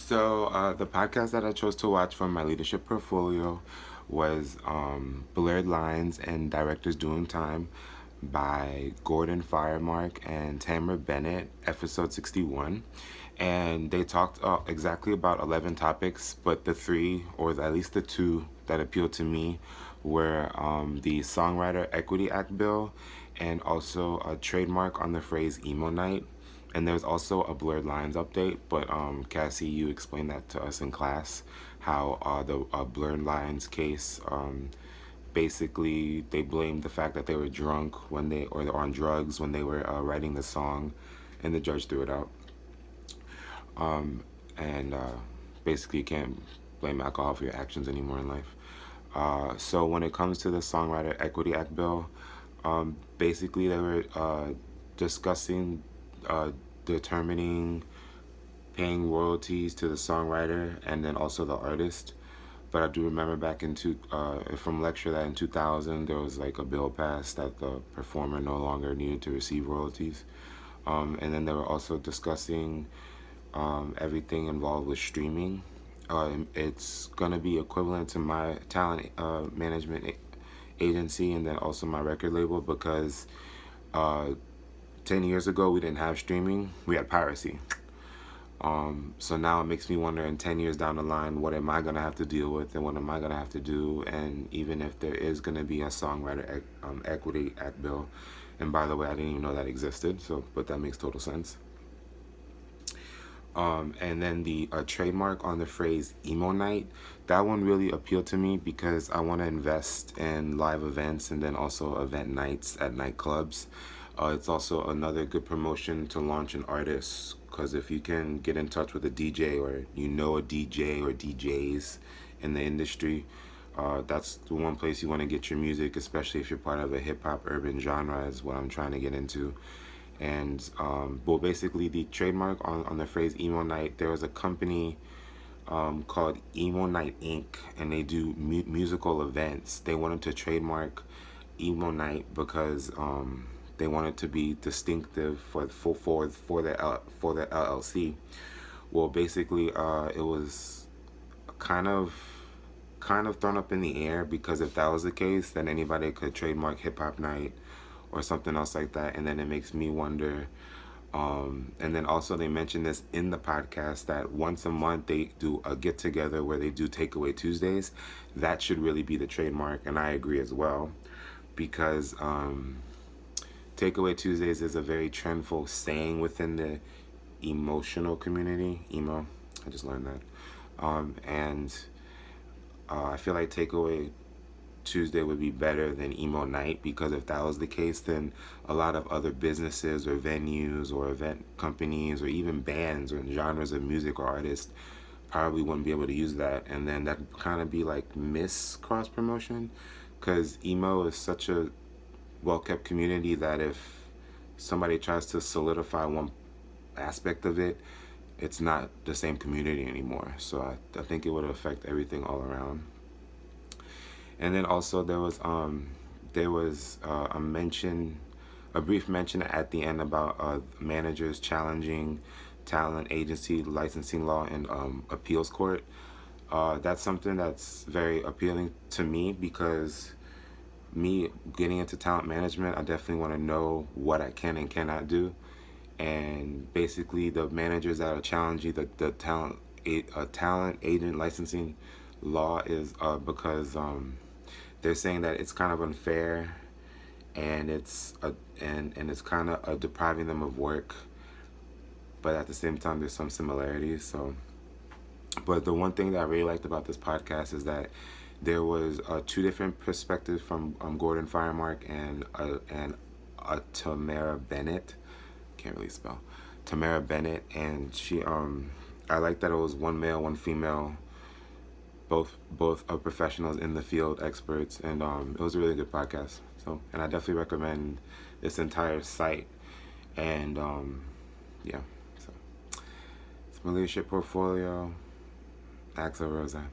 The podcast that I chose to watch from my leadership portfolio was Blurred Lines and Directors Doing Time by Gordon Firemark and Tamara Bennett, episode 61. And they talked exactly about 11 topics, but the three, or at least the two that appealed to me, were the Songwriter Equity Act bill and also a trademark on the phrase emo night. And there's also a Blurred Lines update, but Cassie, you explained that to us in class, how the Blurred Lines case, basically they blamed the fact that they were drunk when they, or on drugs when they were writing the song, and the judge threw it out. And basically you can't blame alcohol for your actions anymore in life. So when it comes to the Songwriter Equity Act bill, basically they were discussing determining paying royalties to the songwriter and then also the artist. But I do remember back from lecture that in 2000 there was like a bill passed that the performer no longer needed to receive royalties. And then they were also discussing everything involved with streaming. It's gonna be equivalent to my talent management agency and then also my record label, because 10 years ago we didn't have streaming, we had piracy. So now it makes me wonder, in 10 years down the line, what am I going to have to deal with and what am I going to have to do? And even if there is going to be a Songwriter Equity Act bill, and by the way, I didn't even know that existed, but that makes total sense. And then the trademark on the phrase emo night, that one really appealed to me because I want to invest in live events and then also event nights at nightclubs. It's also another good promotion to launch an artist, because if you can get in touch with a DJ, or you know a DJ or DJs in the industry, that's the one place you want to get your music, especially if you're part of a hip-hop urban genre, is what I'm trying to get into. And well, basically the trademark on the phrase emo night, there was a company called Emo Night Inc., and they do musical events. They wanted to trademark emo night because they wanted to be distinctive for the LLC. Well, basically, it was kind of thrown up in the air, because if that was the case, then anybody could trademark hip hop night or something else like that, and then it makes me wonder. And then also they mentioned this in the podcast, that once a month they do a get together where they do Takeaway Tuesdays. That should really be the trademark, and I agree as well, because Takeaway Tuesdays is a very trendful saying within the emotional community. Emo, I just learned that. And I feel like Takeaway Tuesday would be better than emo night, because if that was the case, then a lot of other businesses or venues or event companies or even bands or genres of music or artists probably wouldn't be able to use that, and then that kind of be like miss cross promotion, because emo is such a well-kept community that if somebody tries to solidify one aspect of it, it's not the same community anymore. So I think it would affect everything all around. And then also there was a brief mention at the end about managers challenging talent agency licensing law in appeals court. That's something that's very appealing to me, because me getting into talent management, I definitely want to know what I can and cannot do. And basically the managers that are challenging the talent agent licensing law is because they're saying that it's kind of unfair, and it's kind of depriving them of work, but at the same time there's some similarities. So, but the one thing that I really liked about this podcast is that there was two different perspectives from Gordon Firemark and Tamara Bennett. Can't really spell. Tamara Bennett, and she I like that it was one male, one female, both are professionals in the field, experts, and it was a really good podcast. So, and I definitely recommend this entire site. And yeah, so it's my leadership portfolio. Axel Rosa.